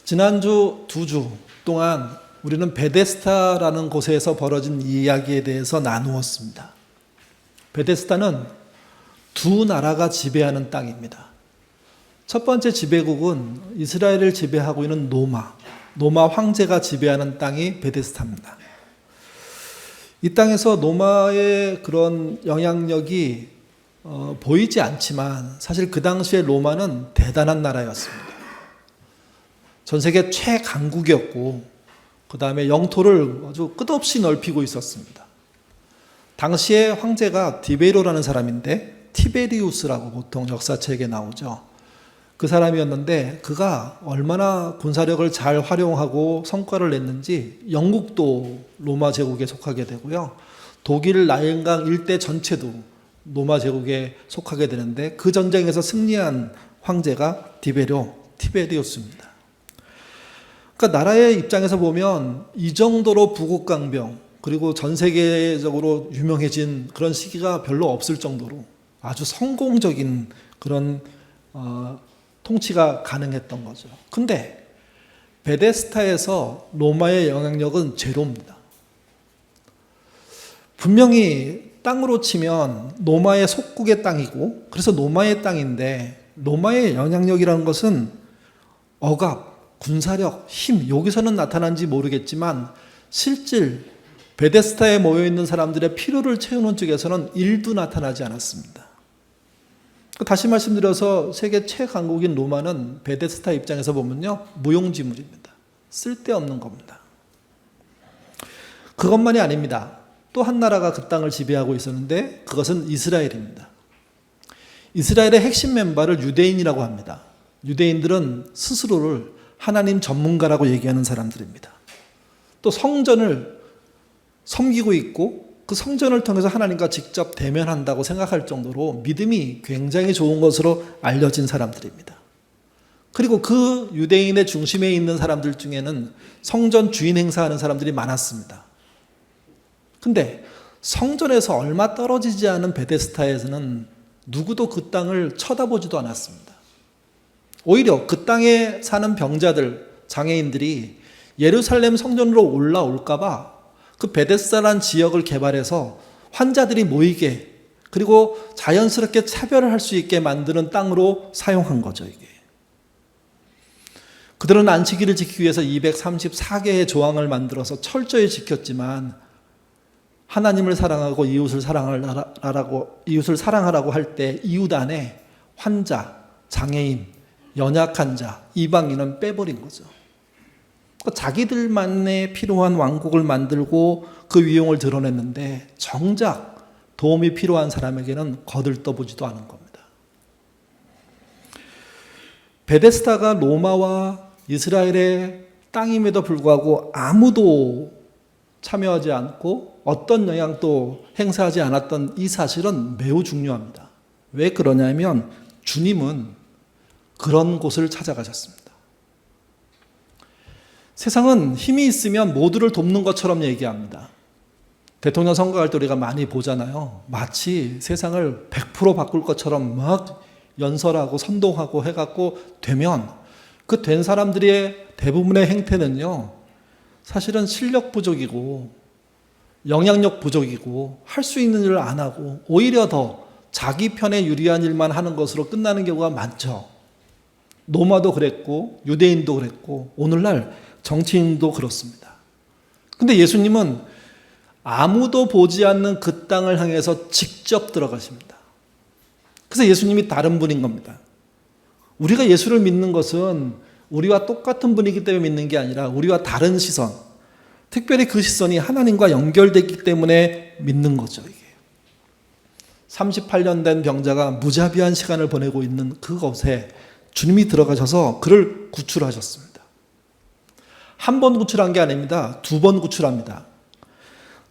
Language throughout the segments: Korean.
지난주 2주 동안 우리는 베데스다라는 곳에서 벌어진 이야기에 대해서 나누었습니다. 베데스다는 두 나라가 지배하는 땅입니다. 첫 번째 지배국은 이스라엘을 지배하고 있는 노마 황제가 지배하는 땅이 베데스다입니다. 이 땅에서 노마의 그런 영향력이 보이지 않지만 사실 그 당시에 로마는 대단한 나라였습니다. 전 세계 최강국이었고 그 다음에 영토를 아주 끝없이 넓히고 있었습니다. 당시에 황제가 디베로라는 사람인데 티베리우스라고 보통 역사책에 나오죠. 그 사람이었는데 그가 얼마나 군사력을 잘 활용하고 성과를 냈는지 영국도 로마 제국에 속하게 되고요. 독일 라인강 일대 전체도 로마 제국에 속하게 되는데 그 전쟁에서 승리한 황제가 티베리우스입니다. 그러니까 나라의 입장에서 보면 이 정도로 부국강병 그리고 전 세계적으로 유명해진 그런 시기가 별로 없을 정도로 아주 성공적인 그런 통치가 가능했던 거죠. 근데 베데스다에서 로마의 영향력은 제로입니다. 분명히 땅으로 치면 로마의 속국의 땅이고 그래서 로마의 땅인데 로마의 영향력이라는 것은 억압, 군사력, 힘 여기서는 나타난지 모르겠지만 실질 베데스다에 모여있는 사람들의 필요를 채우는 쪽에서는 일도 나타나지 않았습니다. 다시 말씀드려서 세계 최강국인 로마는 베데스다 입장에서 보면요 무용지물입니다. 쓸데없는 겁니다. 그것만이 아닙니다. 또 한 나라가 그 땅을 지배하고 있었는데 그것은 이스라엘입니다. 이스라엘의 핵심 멤버를 유대인이라고 합니다. 유대인들은 스스로를 하나님 전문가라고 얘기하는 사람들입니다. 또 성전을 섬기고 있고 그 성전을 통해서 하나님과 직접 대면한다고 생각할 정도로 믿음이 굉장히 좋은 것으로 알려진 사람들입니다. 그리고 그 유대인의 중심에 있는 사람들 중에는 성전 주인 행사하는 사람들이 많았습니다. 근데 성전에서 얼마 떨어지지 않은 베데스다에서는 누구도 그 땅을 쳐다보지도 않았습니다. 오히려 그 땅에 사는 병자들, 장애인들이 예루살렘 성전으로 올라올까 봐 그 베데스다라는 지역을 개발해서 환자들이 모이게 그리고 자연스럽게 차별을 할 수 있게 만드는 땅으로 사용한 거죠. 이게. 그들은 안식일을 지키기 위해서 234개의 조항을 만들어서 철저히 지켰지만 하나님을 사랑하고 이웃을 사랑하라고 할 때 이웃 안에 환자, 장애인, 연약한 자, 이방인은 빼버린 거죠. 자기들만의 필요한 왕국을 만들고 그 위용을 드러냈는데 정작 도움이 필요한 사람에게는 거들떠보지도 않은 겁니다. 베데스다가 로마와 이스라엘의 땅임에도 불구하고 아무도 참여하지 않고 어떤 영향도 행사하지 않았던 이 사실은 매우 중요합니다. 왜 그러냐면 주님은 그런 곳을 찾아가셨습니다. 세상은 힘이 있으면 모두를 돕는 것처럼 얘기합니다. 대통령 선거할 때 우리가 많이 보잖아요. 마치 세상을 100% 바꿀 것처럼 막 연설하고 선동하고 해갖고 되면 그 된 사람들의 대부분의 행태는요. 사실은 실력 부족이고 영향력 부족이고 할 수 있는 일을 안 하고 오히려 더 자기 편에 유리한 일만 하는 것으로 끝나는 경우가 많죠. 로마도 그랬고 유대인도 그랬고 오늘날 정치인도 그렇습니다. 근데 예수님은 아무도 보지 않는 그 땅을 향해서 직접 들어가십니다. 그래서 예수님이 다른 분인 겁니다. 우리가 예수를 믿는 것은 우리와 똑같은 분이기 때문에 믿는 게 아니라 우리와 다른 시선, 특별히 그 시선이 하나님과 연결됐기 때문에 믿는 거죠. 이게 38년 된 병자가 무자비한 시간을 보내고 있는 그곳에 주님이 들어가셔서 그를 구출하셨습니다. 한 번 구출한 게 아닙니다. 2번 구출합니다.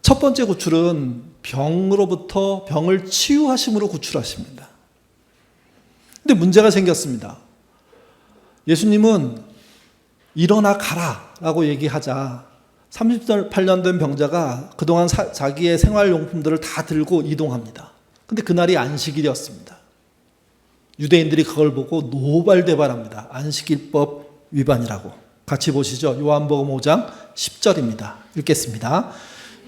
첫 번째 구출은 병으로부터 병을 치유하심으로 구출하십니다. 근데 문제가 생겼습니다. 예수님은 일어나 가라 라고 얘기하자 38년 된 병자가 그동안 자기의 생활용품들을 다 들고 이동합니다. 근데 그날이 안식일이었습니다. 유대인들이 그걸 보고 노발대발합니다. 안식일법 위반이라고. 같이 보시죠. 요한복음 5장 10절입니다. 읽겠습니다.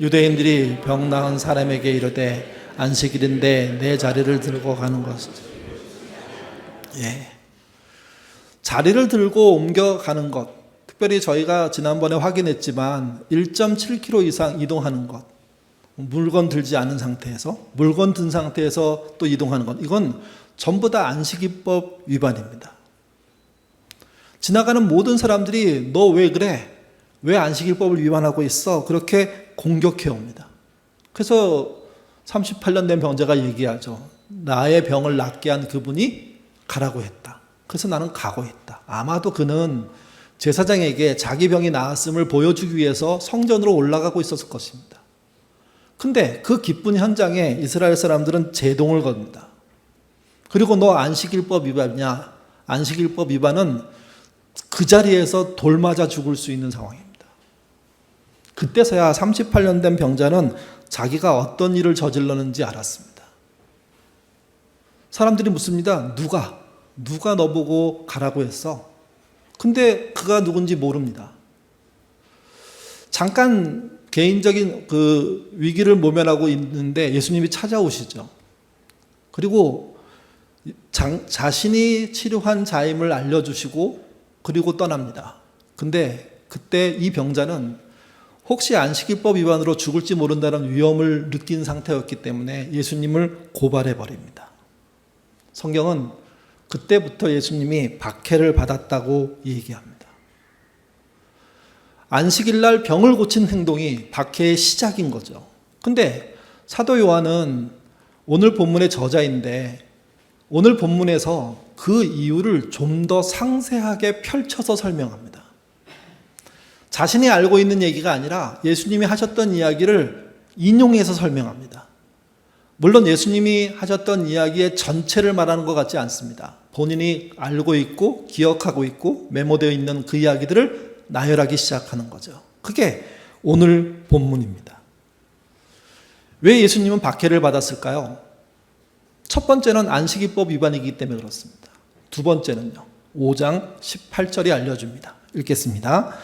유대인들이 병 나은 사람에게 이르되 안식일인데 내 자리를 들고 가는 것은 자리를 들고 옮겨가는 것, 특별히 저희가 지난번에 확인했지만 1.7km 이상 이동하는 것, 물건 들지 않은 상태에서, 물건 든 상태에서 또 이동하는 것, 이건 전부 다 안식일법 위반입니다. 지나가는 모든 사람들이 너 왜 그래? 왜 안식일법을 위반하고 있어? 그렇게 공격해 옵니다. 그래서 38년 된 병자가 얘기하죠. 나의 병을 낫게 한 그분이 가라고 했다. 그래서 나는 가고 있다. 아마도 그는 제사장에게 자기 병이 나았음을 보여주기 위해서 성전으로 올라가고 있었을 것입니다. 근데 그 기쁜 현장에 이스라엘 사람들은 제동을 겁니다. 그리고 너 안식일법 위반이냐? 안식일법 위반은 그 자리에서 돌 맞아 죽을 수 있는 상황입니다. 그때서야 38년 된 병자는 자기가 어떤 일을 저질렀는지 알았습니다. 사람들이 묻습니다. 누가 너보고 가라고 했어? 근데 그가 누군지 모릅니다. 잠깐 개인적인 그 위기를 모면하고 있는데 예수님이 찾아오시죠. 그리고 자신이 치료한 자임을 알려주시고 그리고 떠납니다. 근데 그때 이 병자는 혹시 안식일법 위반으로 죽을지 모른다는 위험을 느낀 상태였기 때문에 예수님을 고발해 버립니다. 성경은 그때부터 예수님이 박해를 받았다고 얘기합니다. 안식일 날 병을 고친 행동이 박해의 시작인 거죠. 근데 사도 요한은 오늘 본문의 저자인데 오늘 본문에서 그 이유를 좀 더 상세하게 펼쳐서 설명합니다. 자신이 알고 있는 얘기가 아니라 예수님이 하셨던 이야기를 인용해서 설명합니다. 물론 예수님이 하셨던 이야기의 전체를 말하는 것 같지 않습니다. 본인이 알고 있고 기억하고 있고 메모되어 있는 그 이야기들을 나열하기 시작하는 거죠. 그게 오늘 본문입니다. 왜 예수님은 박해를 받았을까요? 첫 번째는 안식일법 위반이기 때문에 그렇습니다. 두 번째는요. 5장 18절이 알려줍니다. 읽겠습니다.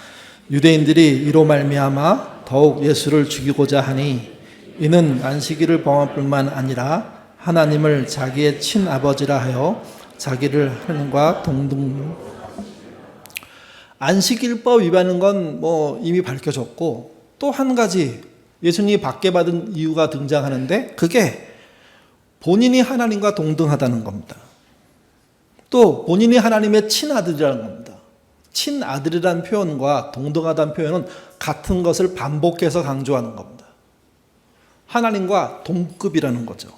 유대인들이 이로 말미암아 더욱 예수를 죽이고자 하니 이는 안식일을 범할 뿐만 아니라 하나님을 자기의 친아버지라 하여 자기를 하나님과 동등. 안식일법 위반인 건 이미 밝혀졌고 또 한 가지 예수님이 박해받은 이유가 등장하는데 그게 본인이 하나님과 동등하다는 겁니다. 또 본인이 하나님의 친아들이라는 겁니다. 친아들이라는 표현과 동등하다는 표현은 같은 것을 반복해서 강조하는 겁니다. 하나님과 동급이라는 거죠.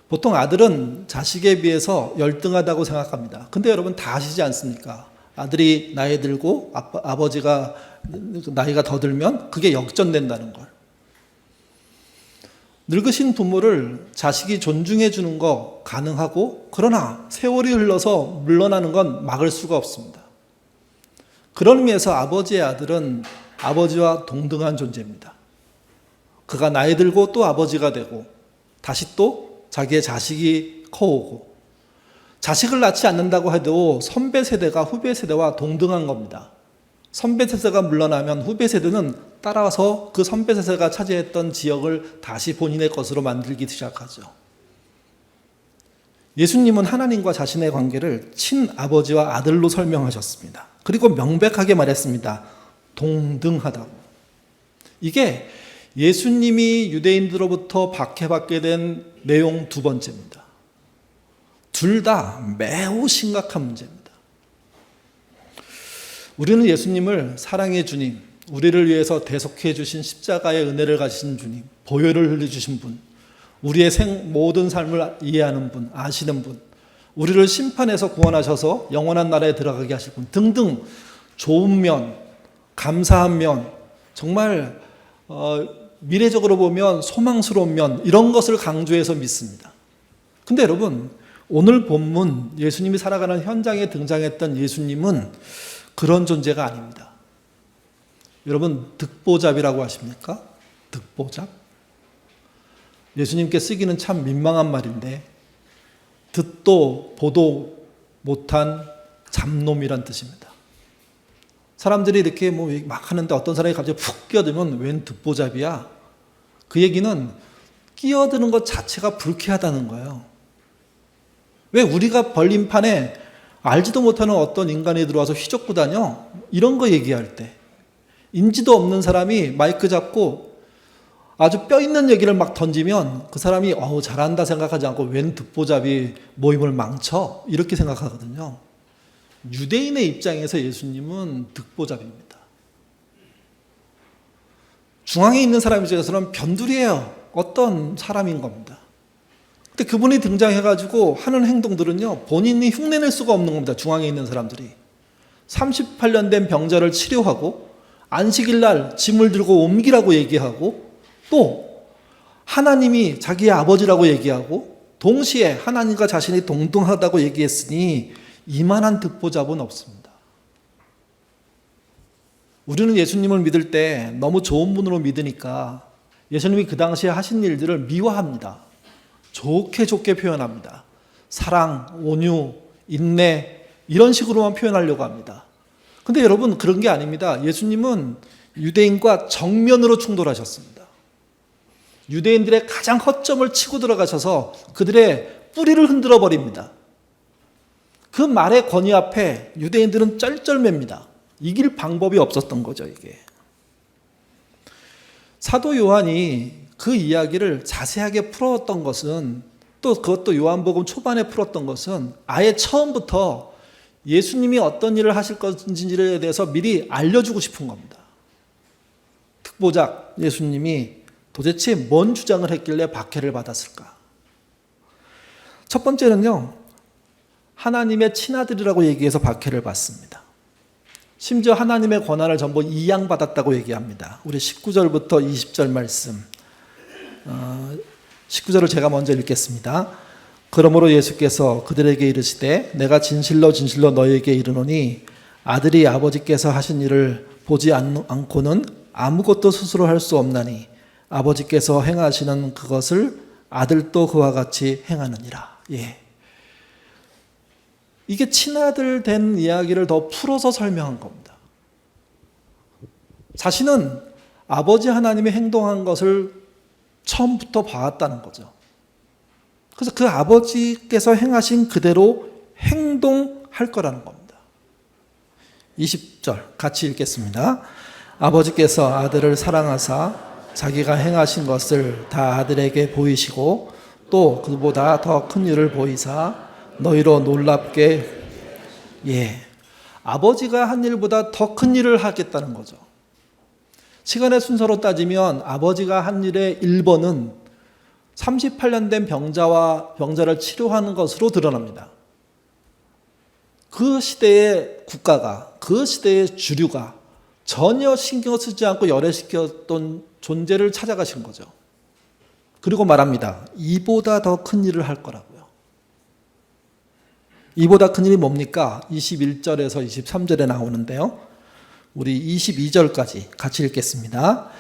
보통 아들은 자식에 비해서 열등하다고 생각합니다. 근데 여러분 다 아시지 않습니까? 아들이 나이 들고 아버지가 나이가 더 들면 그게 역전된다는 걸. 늙으신 부모를 자식이 존중해 주는 거 가능하고 그러나 세월이 흘러서 물러나는 건 막을 수가 없습니다. 그런 의미에서 아버지의 아들은 아버지와 동등한 존재입니다. 그가 나이 들고 또 아버지가 되고 다시 또 자기의 자식이 커오고 자식을 낳지 않는다고 해도 선배 세대가 후배 세대와 동등한 겁니다. 선배 세대가 물러나면 후배 세대는 따라서 그 선배 세대가 차지했던 지역을 다시 본인의 것으로 만들기 시작하죠. 예수님은 하나님과 자신의 관계를 친아버지와 아들로 설명하셨습니다. 그리고 명백하게 말했습니다. 동등하다고. 이게 예수님이 유대인들로부터 박해받게 된 내용 두 번째입니다. 둘 다 매우 심각한 문제입니다. 우리는 예수님을 사랑의 주님, 우리를 위해서 대속해 주신 십자가의 은혜를 가지신 주님, 보혈을 흘려주신 분, 우리의 모든 삶을 이해하는 분, 아시는 분, 우리를 심판해서 구원하셔서 영원한 나라에 들어가게 하실 분 등등 좋은 면, 감사한 면, 정말 미래적으로 보면 소망스러운 면 이런 것을 강조해서 믿습니다. 근데 여러분 오늘 본문 예수님이 살아가는 현장에 등장했던 예수님은 그런 존재가 아닙니다. 여러분 득보잡이라고 하십니까? 득보잡? 예수님께 쓰기는 참 민망한 말인데 듣도 보도 못한 잡놈이란 뜻입니다. 사람들이 이렇게 뭐 막 하는데 어떤 사람이 갑자기 푹 끼어들면 웬 듣보잡이야? 그 얘기는 끼어드는 것 자체가 불쾌하다는 거예요. 왜 우리가 벌림판에 알지도 못하는 어떤 인간이 들어와서 휘젓고 다녀? 이런 거 얘기할 때 인지도 없는 사람이 마이크 잡고 아주 뼈 있는 얘기를 막 던지면 그 사람이 잘한다 생각하지 않고 웬 듣보잡이 모임을 망쳐? 이렇게 생각하거든요. 유대인의 입장에서 예수님은 듣보잡입니다. 중앙에 있는 사람 입장에서는 변두리예요. 어떤 사람인 겁니다. 근데 그분이 등장해가지고 하는 행동들은요, 본인이 흉내낼 수가 없는 겁니다. 중앙에 있는 사람들이. 38년 된 병자를 치료하고, 안식일 날 짐을 들고 옮기라고 얘기하고, 또 하나님이 자기의 아버지라고 얘기하고, 동시에 하나님과 자신이 동등하다고 얘기했으니 이만한 듣보잡은 없습니다. 우리는 예수님을 믿을 때 너무 좋은 분으로 믿으니까 예수님이 그 당시에 하신 일들을 미화합니다. 좋게 표현합니다. 사랑, 온유, 인내 이런 식으로만 표현하려고 합니다. 근데 여러분 그런 게 아닙니다. 예수님은 유대인과 정면으로 충돌하셨습니다. 유대인들의 가장 허점을 치고 들어가셔서 그들의 뿌리를 흔들어 버립니다. 그 말의 권위 앞에 유대인들은 쩔쩔맵니다. 이길 방법이 없었던 거죠, 이게. 사도 요한이 그 이야기를 자세하게 풀었던 것은 또 그것도 요한복음 초반에 풀었던 것은 아예 처음부터 예수님이 어떤 일을 하실 것인지에 대해서 미리 알려주고 싶은 겁니다. 특보작 예수님이 도대체 뭔 주장을 했길래 박해를 받았을까? 첫 번째는요, 하나님의 친아들이라고 얘기해서 박해를 받습니다. 심지어 하나님의 권한을 전부 이양받았다고 얘기합니다. 우리 19절부터 20절 말씀. 19절을 제가 먼저 읽겠습니다. 그러므로 예수께서 그들에게 이르시되 내가 진실로 너희에게 이르노니 아들이 아버지께서 하신 일을 보지 않고는 아무것도 스스로 할 수 없나니 아버지께서 행하시는 그것을 아들도 그와 같이 행하느니라. 예. 이게 친아들 된 이야기를 더 풀어서 설명한 겁니다. 자신은 아버지 하나님이 행동한 것을 처음부터 봐왔다는 거죠. 그래서 그 아버지께서 행하신 그대로 행동할 거라는 겁니다. 20절 같이 읽겠습니다. 아버지께서 아들을 사랑하사 자기가 행하신 것을 다 아들에게 보이시고 또 그보다 더 큰 일을 보이사 너희로 놀랍게 아버지가 한 일보다 더 큰 일을 하겠다는 거죠. 시간의 순서로 따지면 아버지가 한 일의 1번은 38년 된 병자를 치료하는 것으로 드러납니다. 그 시대의 국가가, 그 시대의 주류가 전혀 신경 쓰지 않고 열애시켰던 존재를 찾아가신 거죠. 그리고 말합니다. 이보다 더 큰 일을 할 거라고요. 이보다 큰 일이 뭡니까? 21절에서 23절에 나오는데요. 우리 22절까지 같이 읽겠습니다.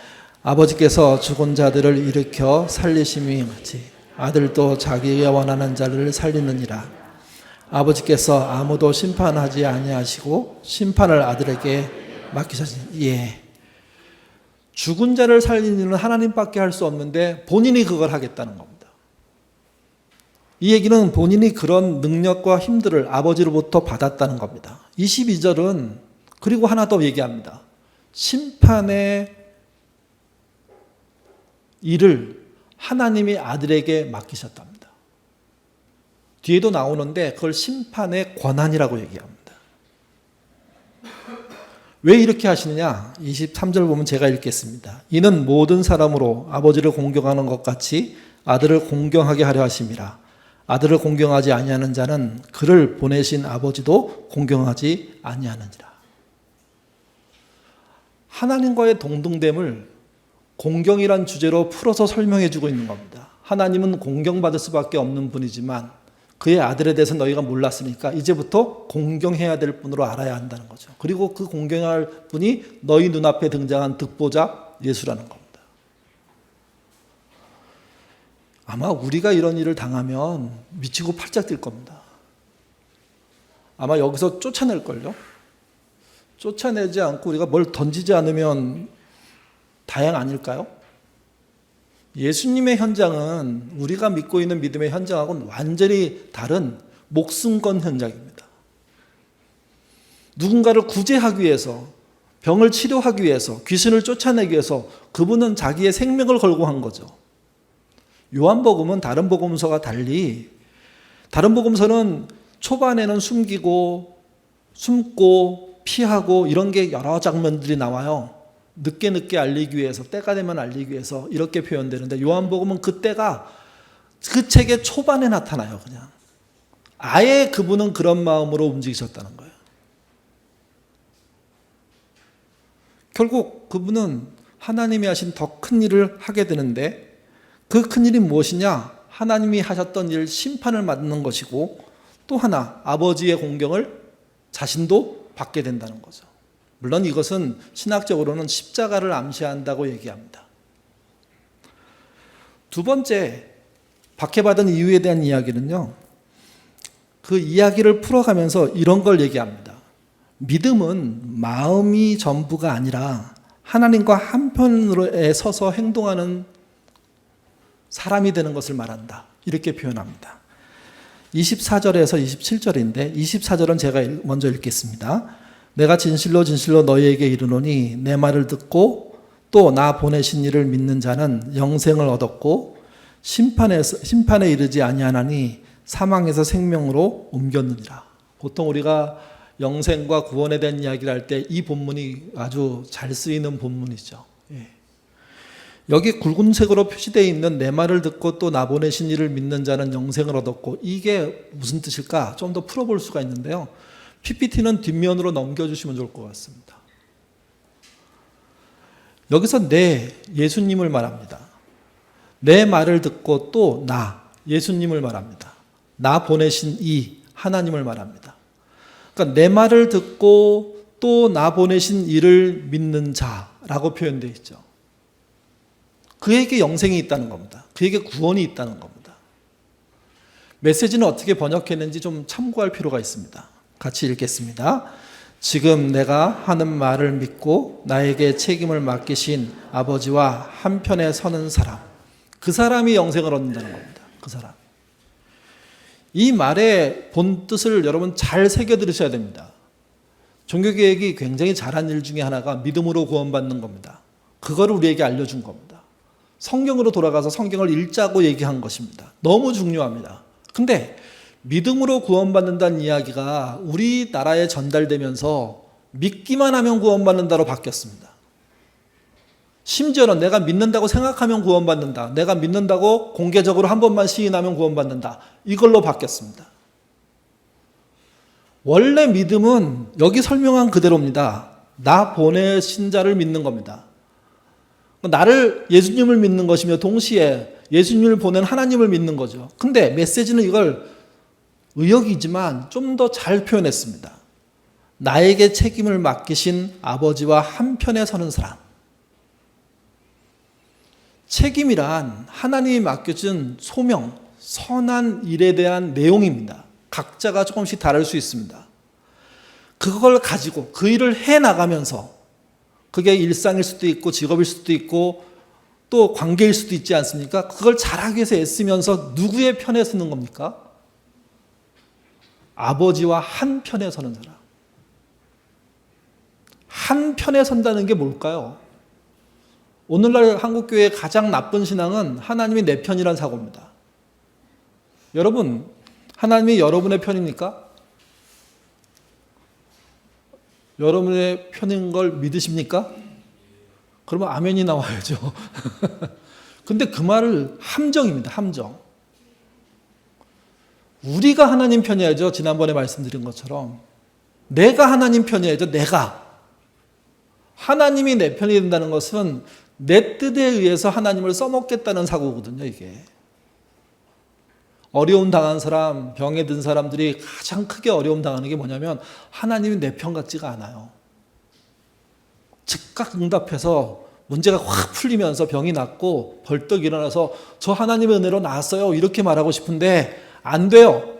아버지께서 죽은 자들을 일으켜 살리심이 같이 아들도 자기가 원하는 자를 살리느니라. 아버지께서 아무도 심판하지 아니하시고 심판을 아들에게 맡기셨으니 죽은 자를 살리는 일은 하나님밖에 할 수 없는데 본인이 그걸 하겠다는 겁니다. 이 얘기는 본인이 그런 능력과 힘들을 아버지로부터 받았다는 겁니다. 22절은 그리고 하나 더 얘기합니다. 심판의 일을 하나님이 아들에게 맡기셨답니다. 뒤에도 나오는데 그걸 심판의 권한이라고 얘기합니다. 왜 이렇게 하시느냐? 23절 보면 제가 읽겠습니다. 이는 모든 사람으로 아버지를 공경하는 것 같이 아들을 공경하게 하려 하심이라. 아들을 공경하지 아니하는 자는 그를 보내신 아버지도 공경하지 아니하느니라. 하나님과의 동등됨을 공경이란 주제로 풀어서 설명해 주고 있는 겁니다. 하나님은 공경받을 수밖에 없는 분이지만 그의 아들에 대해서 너희가 몰랐으니까 이제부터 공경해야 될 분으로 알아야 한다는 거죠. 그리고 그 공경할 분이 너희 눈앞에 등장한 득보자 예수라는 겁니다. 아마 우리가 이런 일을 당하면 미치고 팔짝 뛸 겁니다. 아마 여기서 쫓아낼걸요. 쫓아내지 않고 우리가 뭘 던지지 않으면 다행 아닐까요? 예수님의 현장은 우리가 믿고 있는 믿음의 현장하고는 완전히 다른 목숨 건 현장입니다. 누군가를 구제하기 위해서, 병을 치료하기 위해서, 귀신을 쫓아내기 위해서 그분은 자기의 생명을 걸고 한 거죠. 요한복음은 다른 복음서와 달리, 다른 복음서는 초반에는 숨고 피하고 이런 게 여러 장면들이 나와요. 늦게 알리기 위해서, 때가 되면 알리기 위해서 이렇게 표현되는데, 요한복음은 그 때가 그 책의 초반에 나타나요. 그냥 아예 그분은 그런 마음으로 움직이셨다는 거예요. 결국 그분은 하나님이 하신 더 큰 일을 하게 되는데, 그 큰 일이 무엇이냐? 하나님이 하셨던 일 심판을 받는 것이고, 또 하나 아버지의 공경을 자신도 받게 된다는 거죠. 물론 이것은 신학적으로는 십자가를 암시한다고 얘기합니다. 두 번째, 박해받은 이유에 대한 이야기는요, 그 이야기를 풀어가면서 이런 걸 얘기합니다. 믿음은 마음이 전부가 아니라 하나님과 한편으로 서서 행동하는 사람이 되는 것을 말한다. 이렇게 표현합니다. 24절에서 27절인데 24절은 제가 먼저 읽겠습니다. 내가 진실로 너희에게 이르노니 내 말을 듣고 또 나 보내신 이를 믿는 자는 영생을 얻었고 심판에 이르지 아니하나니 사망에서 생명으로 옮겼느니라. 보통 우리가 영생과 구원에 대한 이야기를 할 때 이 본문이 아주 잘 쓰이는 본문이죠. 여기 굵은색으로 표시되어 있는 내 말을 듣고 또 나 보내신 이를 믿는 자는 영생을 얻었고, 이게 무슨 뜻일까? 좀 더 풀어볼 수가 있는데요. PPT는 뒷면으로 넘겨주시면 좋을 것 같습니다. 여기서 내 예수님을 말합니다. 내 말을 듣고 또 나 예수님을 말합니다. 나 보내신 이 하나님을 말합니다. 그러니까 내 말을 듣고 또 나 보내신 이를 믿는 자라고 표현되어 있죠. 그에게 영생이 있다는 겁니다. 그에게 구원이 있다는 겁니다. 메시지는 어떻게 번역했는지 좀 참고할 필요가 있습니다. 같이 읽겠습니다. 지금 내가 하는 말을 믿고 나에게 책임을 맡기신 아버지와 한편에 서는 사람, 그 사람이 영생을 얻는다는 겁니다. 그 사람. 이 말의 본 뜻을 여러분 잘 새겨 들으셔야 됩니다. 종교개혁이 굉장히 잘한 일 중에 하나가 믿음으로 구원받는 겁니다. 그거를 우리에게 알려준 겁니다. 성경으로 돌아가서 성경을 읽자고 얘기한 것입니다. 너무 중요합니다. 근데 믿음으로 구원받는다는 이야기가 우리나라에 전달되면서 믿기만 하면 구원받는다로 바뀌었습니다. 심지어는 내가 믿는다고 생각하면 구원받는다, 내가 믿는다고 공개적으로 한 번만 시인하면 구원받는다, 이걸로 바뀌었습니다. 원래 믿음은 여기 설명한 그대로입니다. 나 보내신 자를 믿는 겁니다. 나를, 예수님을 믿는 것이며 동시에 예수님을 보낸 하나님을 믿는 거죠. 근데 메시지는 이걸 의역이지만 좀 더 잘 표현했습니다. 나에게 책임을 맡기신 아버지와 한편에 서는 사람. 책임이란 하나님이 맡겨준 소명, 선한 일에 대한 내용입니다. 각자가 조금씩 다를 수 있습니다. 그걸 가지고 그 일을 해나가면서, 그게 일상일 수도 있고 직업일 수도 있고 또 관계일 수도 있지 않습니까? 그걸 잘하기 위해서 애쓰면서 누구의 편에 서는 겁니까? 아버지와 한 편에 서는 사람. 한 편에 선다는 게 뭘까요? 오늘날 한국교회의 가장 나쁜 신앙은 하나님이 내 편이란 사고입니다. 여러분, 하나님이 여러분의 편입니까? 여러분의 편인 걸 믿으십니까? 그러면 아멘이 나와야죠. 근데 그 말을 함정입니다. 함정. 우리가 하나님 편이야죠. 지난번에 말씀드린 것처럼. 내가 하나님 편이야죠. 내가. 하나님이 내 편이 된다는 것은 내 뜻에 의해서 하나님을 써먹겠다는 사고거든요. 이게. 어려움 당한 사람, 병에 든 사람들이 가장 크게 어려움 당하는 게 뭐냐면 하나님이 내 편 같지가 않아요. 즉각 응답해서 문제가 확 풀리면서 병이 낫고 벌떡 일어나서 저 하나님의 은혜로 나았어요, 이렇게 말하고 싶은데 안 돼요.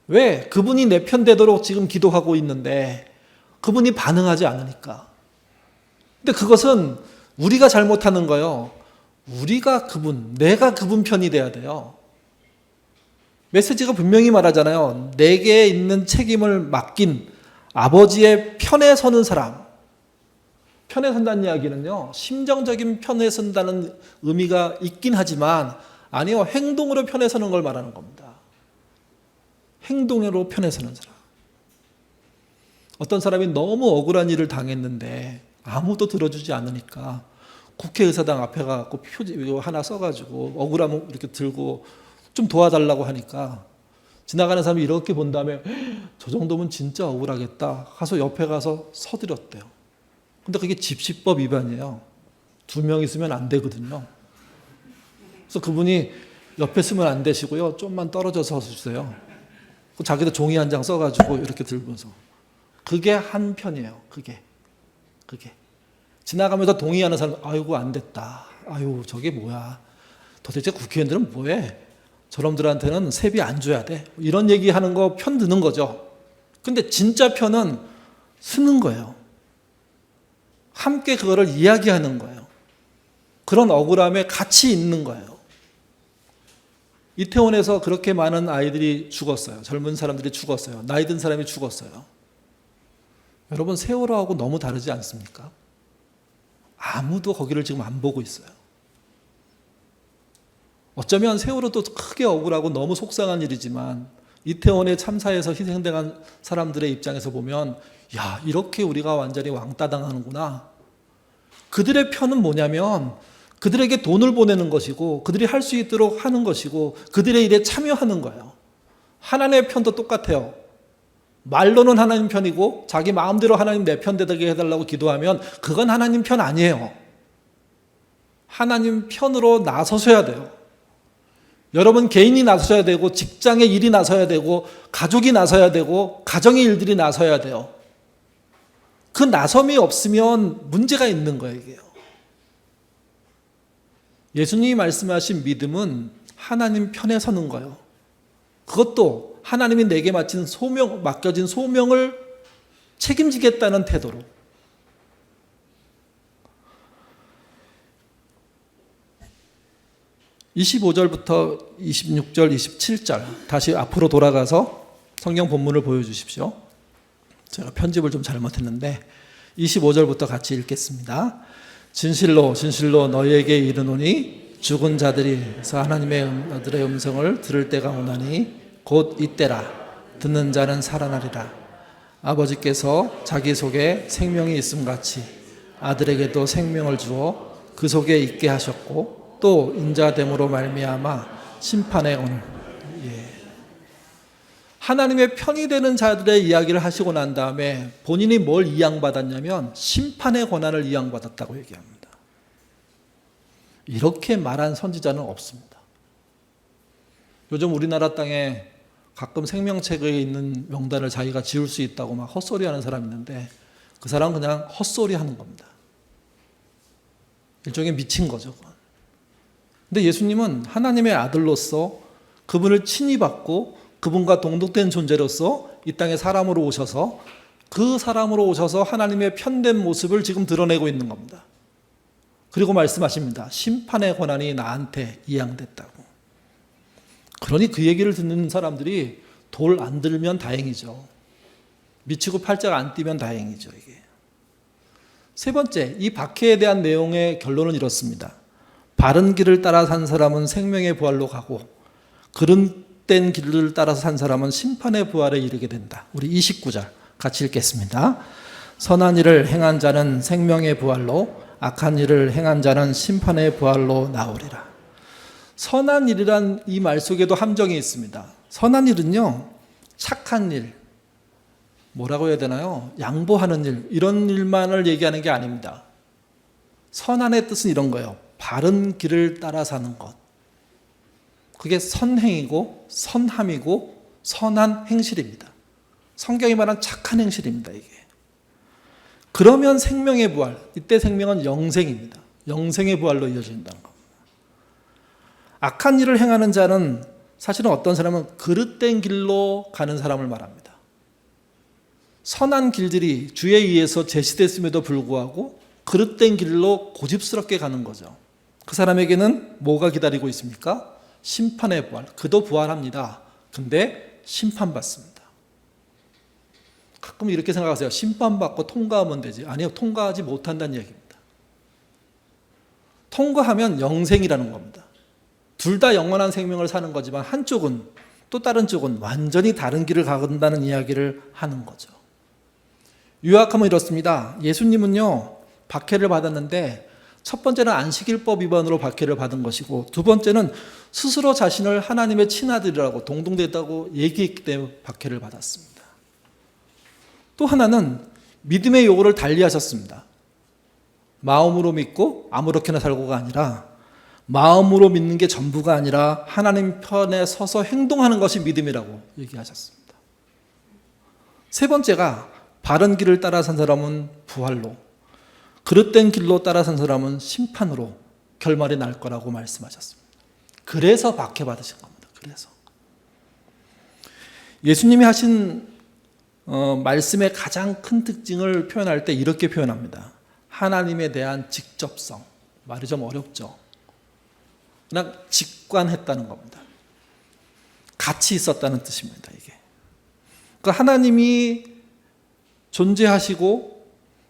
왜? 그분이 내 편 되도록 지금 기도하고 있는데 그분이 반응하지 않으니까. 근데 그것은 우리가 잘못하는 거예요. 내가 그분 편이 돼야 돼요. 메시지가 분명히 말하잖아요. 내게 있는 책임을 맡긴 아버지의 편에 서는 사람. 편에 선다는 이야기는요, 심정적인 편에 선다는 의미가 있긴 하지만 아니요, 행동으로 편에 서는 걸 말하는 겁니다. 행동으로 편에 서는 사람. 어떤 사람이 너무 억울한 일을 당했는데 아무도 들어주지 않으니까 국회의사당 앞에 가고 표지 하나 써가지고 억울하면 이렇게 들고 좀 도와달라고 하니까 지나가는 사람이 이렇게 본 다음에 저 정도면 진짜 억울하겠다 가서 옆에 가서 서드렸대요. 근데 그게 집시법 위반이에요. 2명 있으면 안 되거든요. 그래서 그분이 옆에 쓰면 안 되시고요, 좀만 떨어져서 주세요. 자기도 종이 한 장 써가지고 이렇게 들고서. 그게 한 편이에요. 그게 지나가면서 동의하는 사람, 아이고 안 됐다, 아유 저게 뭐야, 도대체 국회의원들은 뭐해, 저놈들한테는 세비 안 줘야 돼, 이런 얘기하는 거 편 드는 거죠. 근데 진짜 편은 쓰는 거예요. 함께 그거를 이야기하는 거예요. 그런 억울함에 같이 있는 거예요. 이태원에서 그렇게 많은 아이들이 죽었어요. 젊은 사람들이 죽었어요. 나이 든 사람이 죽었어요. 여러분, 세월호하고 너무 다르지 않습니까? 아무도 거기를 지금 안 보고 있어요. 어쩌면 세월호도 크게 억울하고 너무 속상한 일이지만 이태원의 참사에서 희생된 사람들의 입장에서 보면, 야, 이렇게 우리가 완전히 왕따 당하는구나. 그들의 편은 뭐냐면 그들에게 돈을 보내는 것이고 그들이 할 수 있도록 하는 것이고 그들의 일에 참여하는 거예요. 하나님의 편도 똑같아요. 말로는 하나님 편이고 자기 마음대로 하나님 내 편 되게 해달라고 기도하면 그건 하나님 편 아니에요. 하나님 편으로 나서셔야 돼요. 여러분 개인이 나서셔야 되고 직장의 일이 나서야 되고 가족이 나서야 되고 가정의 일들이 나서야 돼요. 그 나섬이 없으면 문제가 있는 거예요. 이게요. 예수님이 말씀하신 믿음은 하나님 편에 서는 거예요. 그것도 하나님이 내게 맡겨진 소명을 책임지겠다는 태도로. (25절부터) 26절, 27절 다시 앞으로 돌아가서 성경 본문을 보여주십시오. 제가 편집을 좀 잘못했는데 25절부터 같이 읽겠습니다. 진실로 진실로 너희에게 이르노니 죽은 자들이서 하나님의 아들의 음성을 들을 때가 오나니 곧 이때라. 듣는 자는 살아나리라. 아버지께서 자기 속에 생명이 있음같이 아들에게도 생명을 주어 그 속에 있게 하셨고 또 인자됨으로 말미암아 심판의 오늘. 하나님의 편이 되는 자들의 이야기를 하시고 난 다음에 본인이 뭘 이양받았냐면 심판의 권한을 이양받았다고 얘기합니다. 이렇게 말한 선지자는 없습니다. 요즘 우리나라 땅에 가끔 생명책에 있는 명단을 자기가 지울 수 있다고 막 헛소리하는 사람이 있는데 그 사람은 그냥 헛소리 하는 겁니다. 일종의 미친 거죠. 근데 예수님은 하나님의 아들로서 그분을 친히 받고 그분과 동독된 존재로서 이 땅에 사람으로 오셔서 그 사람으로 오셔서 하나님의 편된 모습을 지금 드러내고 있는 겁니다. 그리고 말씀하십니다. 심판의 권한이 나한테 이양됐다고. 그러니 그 얘기를 듣는 사람들이 돌 안 들면 다행이죠. 미치고 팔자가 안 뛰면 다행이죠. 이게. 세 번째, 이 박해에 대한 내용의 결론은 이렇습니다. 바른 길을 따라 산 사람은 생명의 부활로 가고 그릇된 길을 따라서 산 사람은 심판의 부활에 이르게 된다. 우리 29절 같이 읽겠습니다. 선한 일을 행한 자는 생명의 부활로 악한 일을 행한 자는 심판의 부활로 나오리라. 선한 일이란 이 말 속에도 함정이 있습니다. 선한 일은요, 착한 일, 뭐라고 해야 되나요? 양보하는 일, 이런 일만을 얘기하는 게 아닙니다. 선한의 뜻은 이런 거예요. 바른 길을 따라 사는 것. 그게 선행이고 선함이고 선한 행실입니다. 성경이 말한 착한 행실입니다. 이게. 그러면 생명의 부활, 이때 생명은 영생입니다. 영생의 부활로 이어진다는 겁니다. 악한 일을 행하는 자는 사실은 어떤 사람은 그릇된 길로 가는 사람을 말합니다. 선한 길들이 주에 의해서 제시됐음에도 불구하고 그릇된 길로 고집스럽게 가는 거죠. 그 사람에게는 뭐가 기다리고 있습니까? 심판의 부활. 그도 부활합니다. 근데 심판받습니다. 가끔 이렇게 생각하세요. 심판받고 통과하면 되지. 아니요, 통과하지 못한다는 얘기입니다. 통과하면 영생이라는 겁니다. 둘 다 영원한 생명을 사는 거지만 한쪽은, 또 다른 쪽은 완전히 다른 길을 가는다는 이야기를 하는 거죠. 요약하면 이렇습니다. 예수님은요, 박해를 받았는데 첫 번째는 안식일법 위반으로 박해를 받은 것이고, 두 번째는 스스로 자신을 하나님의 친아들이라고 동등됐다고 얘기했기 때문에 박해를 받았습니다. 또 하나는 믿음의 요구를 달리하셨습니다. 마음으로 믿고 아무렇게나 살고가 아니라 마음으로 믿는 게 전부가 아니라 하나님 편에 서서 행동하는 것이 믿음이라고 얘기하셨습니다. 세 번째가 바른 길을 따라 산 사람은 부활로, 그릇된 길로 따라 산 사람은 심판으로 결말이 날 거라고 말씀하셨습니다. 그래서 박해받으신 겁니다. 그래서 예수님이 하신 말씀의 가장 큰 특징을 표현할 때 이렇게 표현합니다. 하나님에 대한 직접성. 말이 좀 어렵죠. 그냥 직관했다는 겁니다. 같이 있었다는 뜻입니다. 이게. 그러니까 하나님이 존재하시고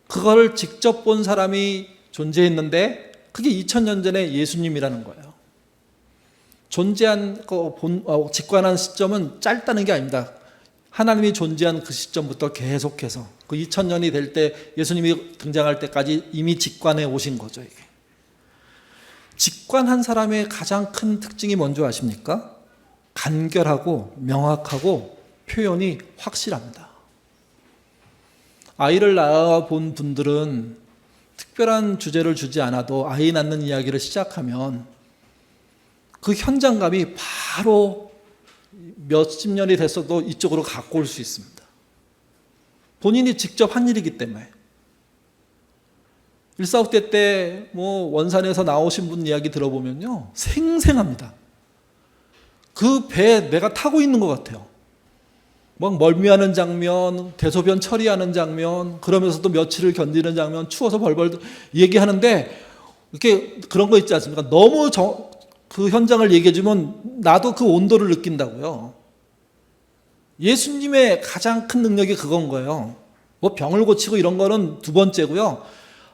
그걸 직접 본 사람이 존재했는데 그게 2000년 전에 예수님이라는 거예요. 존재한 직관한 시점은 짧다는 게 아닙니다. 하나님이 존재한 그 시점부터 계속해서 그 2000년이 될 때 예수님이 등장할 때까지 이미 직관해 오신 거죠. 이게. 직관한 사람의 가장 큰 특징이 뭔지 아십니까? 간결하고 명확하고 표현이 확실합니다. 아이를 낳아본 분들은 특별한 주제를 주지 않아도 아이 낳는 이야기를 시작하면 그 현장감이 바로 몇십 년이 됐어도 이쪽으로 갖고 올 수 있습니다. 본인이 직접 한 일이기 때문에. 일사후퇴 때 원산에서 나오신 분 이야기 들어보면요, 생생합니다. 그 배에 내가 타고 있는 것 같아요. 막 멀미하는 장면, 대소변 처리하는 장면, 그러면서도 며칠을 견디는 장면, 추워서 벌벌 얘기하는데 이렇게 그런 거 있지 않습니까? 너무 그 현장을 얘기해주면 나도 그 온도를 느낀다고요. 예수님의 가장 큰 능력이 그건 거예요. 병을 고치고 이런 거는 두 번째고요.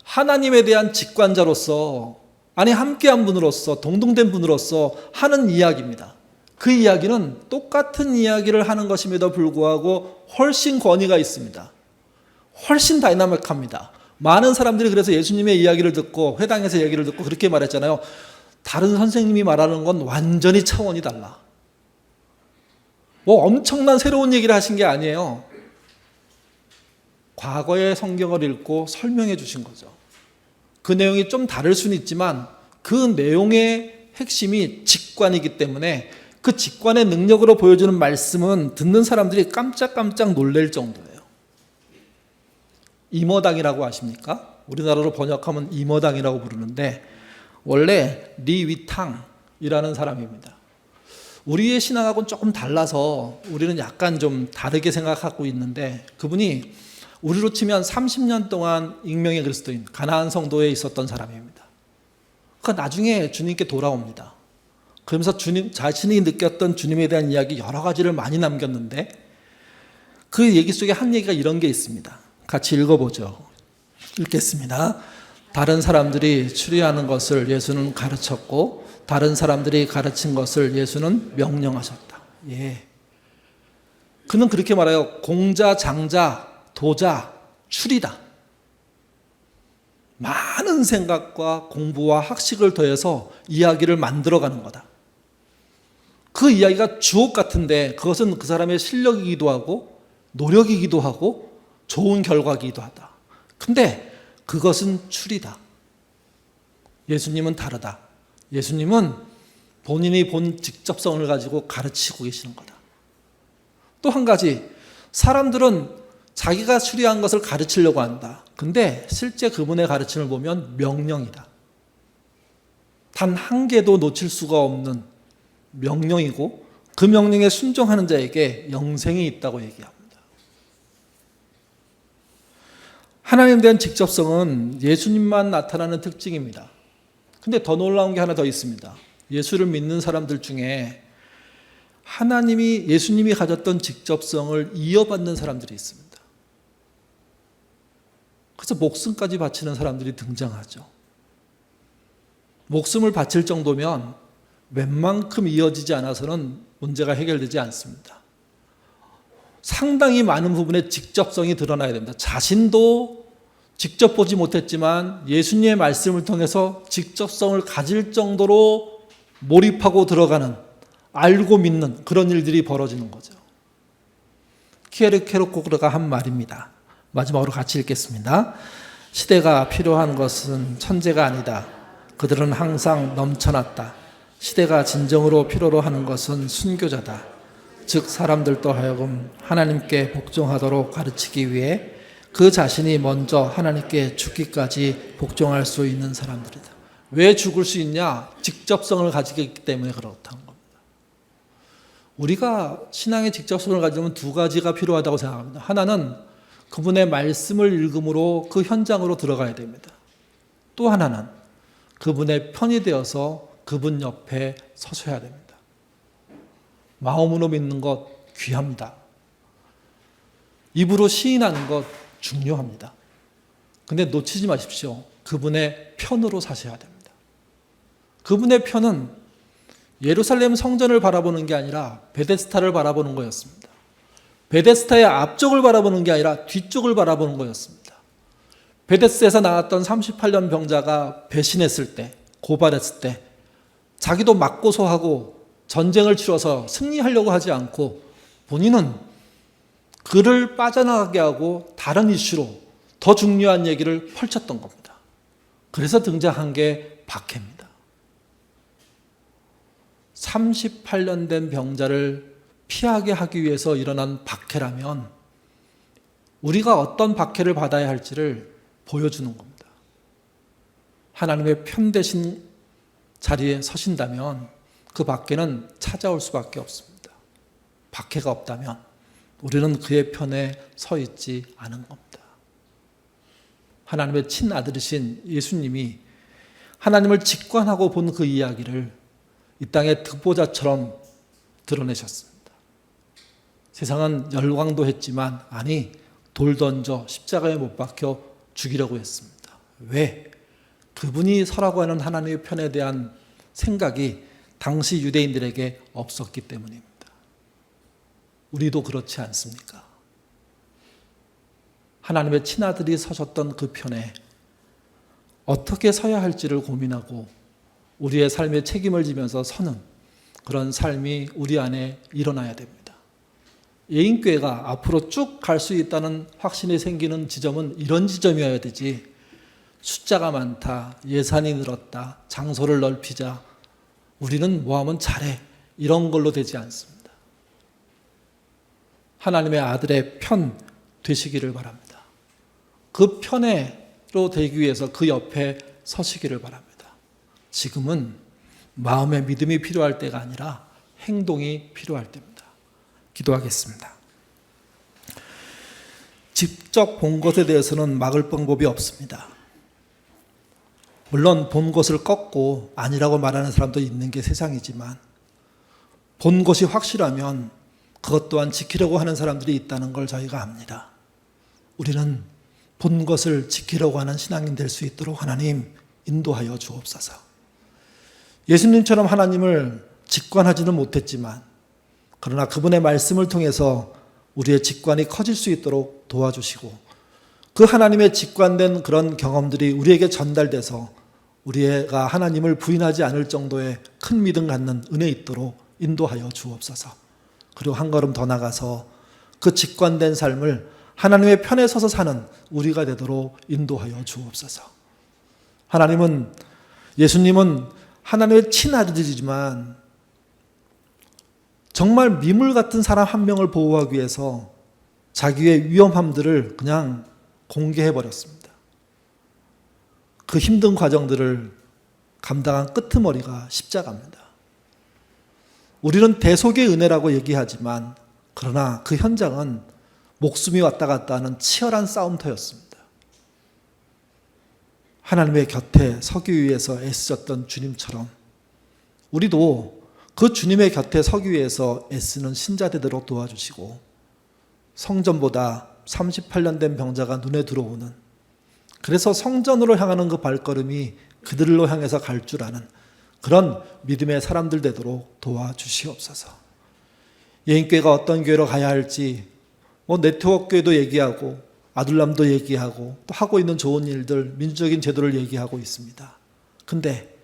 하나님에 대한 직관자로서, 아니 함께한 분으로서, 동등된 분으로서 하는 이야기입니다. 그 이야기는 똑같은 이야기를 하는 것임에도 불구하고 훨씬 권위가 있습니다. 훨씬 다이나믹합니다. 많은 사람들이 그래서 예수님의 이야기를 듣고 회당에서 얘기를 듣고 그렇게 말했잖아요. 다른 선생님이 말하는 건 완전히 차원이 달라. 엄청난 새로운 얘기를 하신 게 아니에요. 과거의 성경을 읽고 설명해 주신 거죠. 그 내용이 좀 다를 수는 있지만 그 내용의 핵심이 직관이기 때문에 그 직관의 능력으로 보여주는 말씀은 듣는 사람들이 깜짝깜짝 놀랄 정도예요. 임어당이라고 아십니까? 우리나라로 번역하면 임어당이라고 부르는데 원래 리위탕이라는 사람입니다. 우리의 신앙하고는 조금 달라서 우리는 약간 좀 다르게 생각하고 있는데 그분이 우리로 치면 30년 동안 익명의 그리스도인 가나안 성도에 있었던 사람입니다. 그러니까 나중에 주님께 돌아옵니다. 그러면서 자신이 느꼈던 주님에 대한 이야기 여러 가지를 많이 남겼는데 그 얘기 속에 한 얘기가 이런 게 있습니다. 같이 읽어보죠. 읽겠습니다. 다른 사람들이 추리하는 것을 예수는 가르쳤고 다른 사람들이 가르친 것을 예수는 명령하셨다. 예. 그는 그렇게 말해요. 공자, 장자, 도자, 추리다. 많은 생각과 공부와 학식을 더해서 이야기를 만들어가는 거다. 그 이야기가 주옥 같은데 그것은 그 사람의 실력이기도 하고 노력이기도 하고 좋은 결과이기도 하다. 근데 그것은 추리다. 예수님은 다르다. 예수님은 본인이 본 직접성을 가지고 가르치고 계시는 거다. 또 한 가지, 사람들은 자기가 추리한 것을 가르치려고 한다. 근데 실제 그분의 가르침을 보면 명령이다. 단 한 개도 놓칠 수가 없는 명령이고 그 명령에 순종하는 자에게 영생이 있다고 얘기합니다. 하나님에 대한 직접성은 예수님만 나타나는 특징입니다. 근데 더 놀라운 게 하나 더 있습니다. 예수를 믿는 사람들 중에 예수님이 가졌던 직접성을 이어받는 사람들이 있습니다. 그래서 목숨까지 바치는 사람들이 등장하죠. 목숨을 바칠 정도면 웬만큼 이어지지 않아서는 문제가 해결되지 않습니다. 상당히 많은 부분에 직접성이 드러나야 됩니다. 자신도 직접 보지 못했지만 예수님의 말씀을 통해서 직접성을 가질 정도로 몰입하고 들어가는, 알고 믿는 그런 일들이 벌어지는 거죠. 키에르케로코르가 한 말입니다. 마지막으로 같이 읽겠습니다. 시대가 필요한 것은 천재가 아니다. 그들은 항상 넘쳐났다. 시대가 진정으로 필요로 하는 것은 순교자다. 즉 사람들도 하여금 하나님께 복종하도록 가르치기 위해 그 자신이 먼저 하나님께 죽기까지 복종할 수 있는 사람들이다. 왜 죽을 수 있냐? 직접성을 가지고 있기 때문에 그렇다는 겁니다. 우리가 신앙의 직접성을 가지려면 두 가지가 필요하다고 생각합니다. 하나는 그분의 말씀을 읽음으로 그 현장으로 들어가야 됩니다. 또 하나는 그분의 편이 되어서 그분 옆에 서셔야 됩니다. 마음으로 믿는 것 귀합니다. 입으로 시인하는 것 중요합니다. 근데 놓치지 마십시오. 그분의 편으로 사셔야 됩니다. 그분의 편은 예루살렘 성전을 바라보는 게 아니라 베데스다를 바라보는 거였습니다. 베데스다의 앞쪽을 바라보는 게 아니라 뒤쪽을 바라보는 거였습니다. 베데스다에서 나왔던 38년 병자가 배신했을 때, 고발했을 때 자기도 맞고소하고 전쟁을 치러서 승리하려고 하지 않고 본인은 그를 빠져나가게 하고 다른 이슈로 더 중요한 얘기를 펼쳤던 겁니다. 그래서 등장한 게 박해입니다. 38년 된 병자를 피하게 하기 위해서 일어난 박해라면 우리가 어떤 박해를 받아야 할지를 보여주는 겁니다. 하나님의 편 되신 자리에 서신다면 그 박해는 찾아올 수밖에 없습니다. 박해가 없다면 우리는 그의 편에 서 있지 않은 겁니다. 하나님의 친아들이신 예수님이 하나님을 직관하고 본 그 이야기를 이 땅의 듣보자처럼 드러내셨습니다. 세상은 열광도 했지만 아니 돌 던져 십자가에 못 박혀 죽이려고 했습니다. 왜? 그분이 서라고 하는 하나님의 편에 대한 생각이 당시 유대인들에게 없었기 때문입니다. 우리도 그렇지 않습니까? 하나님의 친아들이 서셨던 그 편에 어떻게 서야 할지를 고민하고 우리의 삶에 책임을 지면서 서는 그런 삶이 우리 안에 일어나야 됩니다. 예인교회가 앞으로 쭉 갈 수 있다는 확신이 생기는 지점은 이런 지점이어야 되지, 숫자가 많다, 예산이 늘었다, 장소를 넓히자, 우리는 뭐하면 잘해, 이런 걸로 되지 않습니다. 하나님의 아들의 편 되시기를 바랍니다. 그 편으로 되기 위해서 그 옆에 서시기를 바랍니다. 지금은 마음의 믿음이 필요할 때가 아니라 행동이 필요할 때입니다. 기도하겠습니다. 직접 본 것에 대해서는 막을 방법이 없습니다. 물론 본 것을 꺾고 아니라고 말하는 사람도 있는 게 세상이지만 본 것이 확실하면 그것 또한 지키려고 하는 사람들이 있다는 걸 저희가 압니다. 우리는 본 것을 지키려고 하는 신앙인 될 수 있도록 하나님 인도하여 주옵소서. 예수님처럼 하나님을 직관하지는 못했지만 그러나 그분의 말씀을 통해서 우리의 직관이 커질 수 있도록 도와주시고 그 하나님의 직관된 그런 경험들이 우리에게 전달돼서 우리가 하나님을 부인하지 않을 정도의 큰 믿음 갖는 은혜 있도록 인도하여 주옵소서. 그리고 한 걸음 더 나가서 그 직관된 삶을 하나님의 편에 서서 사는 우리가 되도록 인도하여 주옵소서. 예수님은 하나님의 친아들이지만 정말 미물 같은 사람 한 명을 보호하기 위해서 자기의 위험함들을 그냥 공개해버렸습니다. 그 힘든 과정들을 감당한 끄트머리가 십자가입니다. 우리는 대속의 은혜라고 얘기하지만 그러나 그 현장은 목숨이 왔다 갔다 하는 치열한 싸움터였습니다. 하나님의 곁에 서기 위해서 애쓰셨던 주님처럼 우리도 그 주님의 곁에 서기 위해서 애쓰는 신자 되도록 도와주시고, 성전보다 38년 된 병자가 눈에 들어오는, 그래서 성전으로 향하는 그 발걸음이 그들로 향해서 갈 줄 아는 그런 믿음의 사람들 되도록 도와주시옵소서. 예인교회가 어떤 교회로 가야 할지 네트워크 교회도 얘기하고 아둘람도 얘기하고 또 하고 있는 좋은 일들, 민주적인 제도를 얘기하고 있습니다. 근데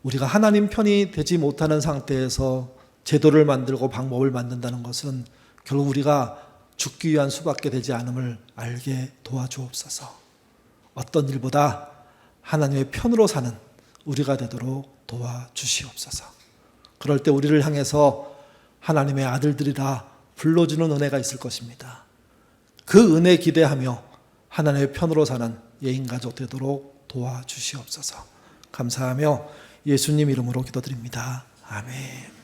우리가 하나님 편이 되지 못하는 상태에서 제도를 만들고 방법을 만든다는 것은 결국 우리가 죽기 위한 수밖에 되지 않음을 알게 도와주옵소서. 어떤 일보다 하나님의 편으로 사는 우리가 되도록 도와주시옵소서. 그럴 때 우리를 향해서 하나님의 아들들이라 불러주는 은혜가 있을 것입니다. 그 은혜 기대하며 하나님의 편으로 사는 예인가족 되도록 도와주시옵소서. 감사하며 예수님 이름으로 기도드립니다. 아멘.